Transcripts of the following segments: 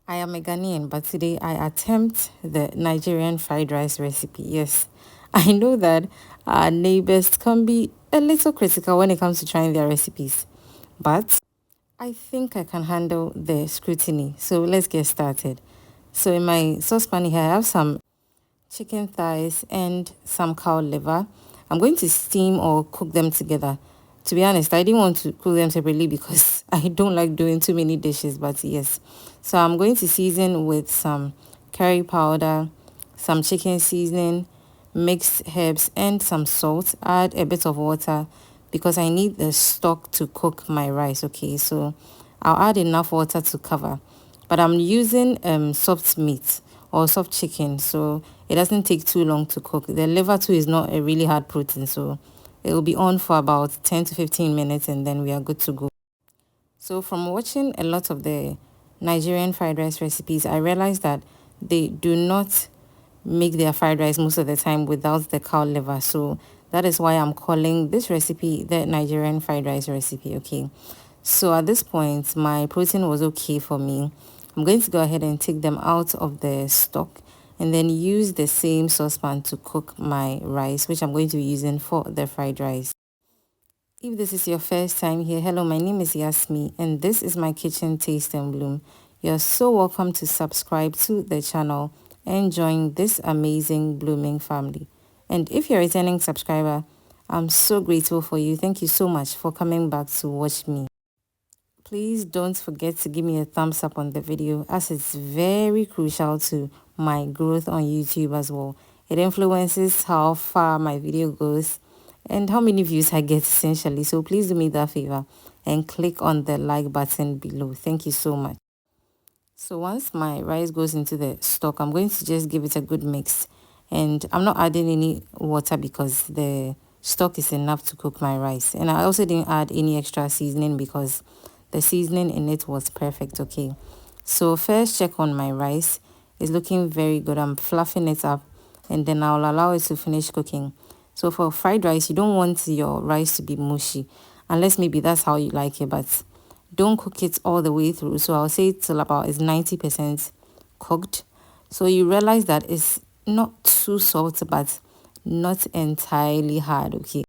I am a Ghanaian, but today I attempt the Nigerian fried rice recipe. Yes, I know that our neighbors can be a little critical when it comes to trying their recipes, but I think I can handle the scrutiny. So let's get started. So in my saucepan here, I have some chicken thighs and some cow liver. I'm going to steam or cook them together. To be honest, I didn't want to cook them separately because I don't like doing too many dishes, but yes. So I'm going to season with some curry powder, some chicken seasoning, mixed herbs, and some salt. Add a bit of water because I need the stock to cook my rice. Okay, so I'll add enough water to cover. But I'm using soft meat or soft chicken, so it doesn't take too long to cook. The liver too is not a really hard protein, so it will be on for about 10 to 15 minutes and then we are good to go. So from watching a lot of the Nigerian fried rice recipes, I realized that they do not make their fried rice most of the time without the cow liver. So that is why I'm calling this recipe the Nigerian fried rice recipe. Okay. So at this point, my protein was okay for me. I'm going to go ahead and take them out of the stock and then use the same saucepan to cook my rice, which I'm going to be using for the fried rice. If this is your first time here, hello, my name is Yasmi and this is my kitchen taste and bloom. You're so welcome to subscribe to the channel and join this amazing blooming family. And if you're a returning subscriber, I'm so grateful for you. Thank you so much for coming back to watch me. Please don't forget to give me a thumbs up on the video as it's very crucial to my growth on YouTube as well. It influences how far my video goes and how many views I get essentially. So please do me that favor and click on the like button below. Thank you so much. So once my rice goes into the stock, I'm going to just give it a good mix. And I'm not adding any water because the stock is enough to cook my rice. And I also didn't add any extra seasoning because the seasoning in it was perfect. Okay, so first check on my rice. It's looking very good. I'm fluffing it up and then I'll allow it to finish cooking. So for fried rice, you don't want your rice to be mushy unless maybe that's how you like it, but don't cook it all the way through. So I'll say till about is 90% cooked. So you realize that it's not too soft but not entirely hard. Okay,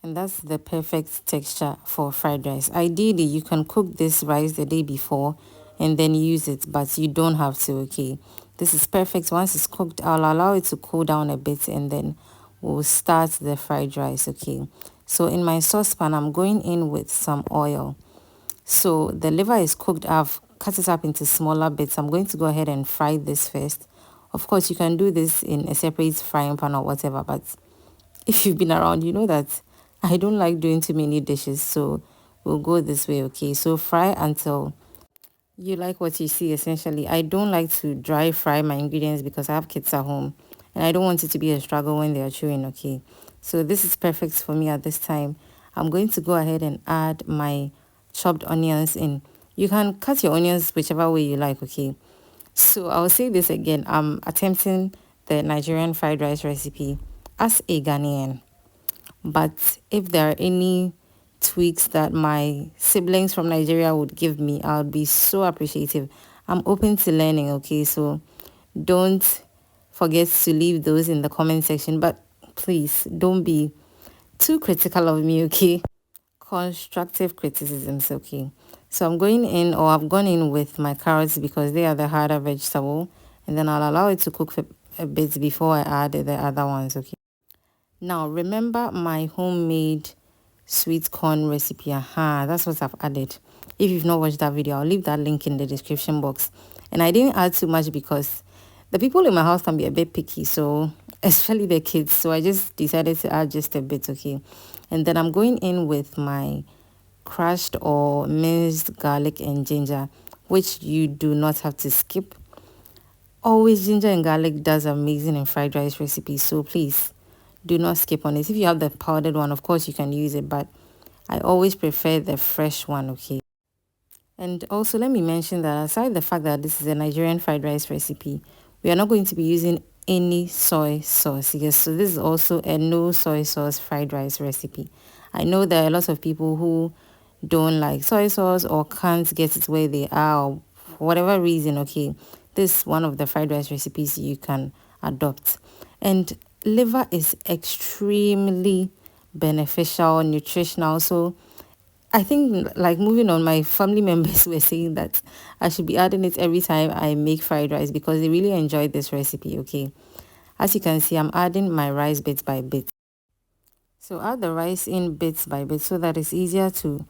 and that's the perfect texture for fried rice. Ideally, you can cook this rice the day before and then use it, but you don't have to. Okay, this is perfect. Once it's cooked, I'll allow it to cool down a bit and then we'll start the fried rice. Okay, so in my saucepan, I'm going in with some oil. So the liver is cooked. I've cut it up into smaller bits. I'm going to go ahead and fry this first. Of course, you can do this in a separate frying pan or whatever, but if you've been around, you know that I don't like doing too many dishes, so we'll go this way. Okay, so fry until you like what you see. Essentially, I don't like to dry fry my ingredients because I have kids at home and I don't want it to be a struggle when they are chewing. Okay, so this is perfect for me at this time. I'm going to go ahead and add my chopped onions in. You can cut your onions whichever way you like. Okay, so I'll say this again. I'm attempting the Nigerian fried rice recipe as a Ghanaian, but if there are any tweaks that my siblings from Nigeria would give me, I would be so appreciative. I'm open to learning. Okay, so don't forget to leave those in the comment section, but please don't be too critical of me. Okay, constructive criticisms. Okay, so I'm going in, or I've gone in with my carrots because they are the harder vegetable, and then I'll allow it to cook for a bit before I add the other ones. Okay, now remember my homemade sweet corn recipe. That's what I've added. If you've not watched that video, I'll leave that link in the description box. And I didn't add too much because the people in my house can be a bit picky, so especially the kids, so I just decided to add just a bit. Okay, and then I'm going in with my crushed or minced garlic and ginger, which you do not have to skip. Always, ginger and garlic does amazing in fried rice recipes, so please do not skip on it. If you have the powdered one, of course you can use it, but I always prefer the fresh one. Okay, and also let me mention that aside the fact that this is a Nigerian fried rice recipe, we are not going to be using any soy sauce. Yes, so this is also a no soy sauce fried rice recipe. I know there are a lot of people who don't like soy sauce or can't get it where they are or for whatever reason, okay, this is one of the fried rice recipes you can adopt. And liver is extremely beneficial, nutritional. So I think, like, moving on, my family members were saying that I should be adding it every time I make fried rice because they really enjoyed this recipe. Okay, as you can see, I'm adding my rice bit by bit. So add the rice in bits by bit so that it's easier to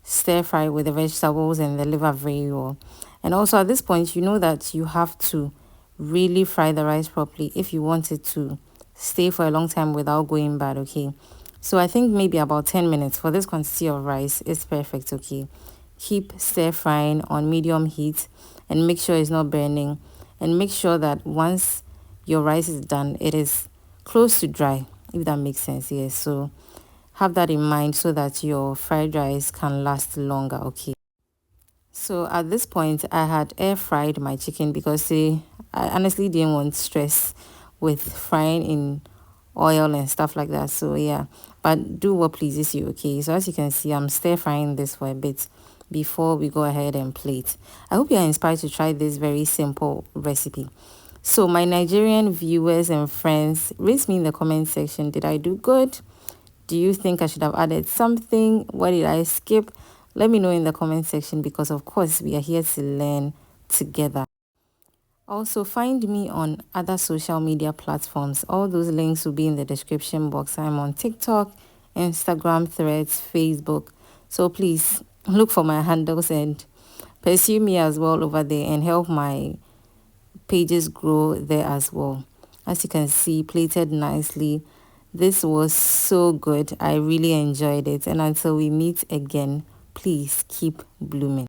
stir fry with the vegetables and the liver very well. And also at this point, you know that you have to really fry the rice properly if you want it to stay for a long time without going bad. Okay, so I think maybe about 10 minutes for this quantity of rice is perfect. Okay, keep stir frying on medium heat and make sure it's not burning, and make sure that once your rice is done, it is close to dry, if that makes sense. Yes, so have that in mind so that your fried rice can last longer. Okay, so at this point I had air fried my chicken because I honestly didn't want stress with frying in oil and stuff like that. So yeah, but do what pleases you. Okay, so as you can see, I'm stir frying this for a bit before we go ahead and plate. I hope you are inspired to try this very simple recipe. So my Nigerian viewers and friends, rate me in the comment section. Did I do good? Do you think I should have added something? What did I skip? Let me know in the comment section because, of course, we are here to learn together. Also, find me on other social media platforms. All those links will be in the description box. I'm on TikTok, Instagram, Threads, Facebook. So please look for my handles and pursue me as well over there and help my pages grow there as well. As you can see, plated nicely. This was so good. I really enjoyed it. And until we meet again, please keep blooming.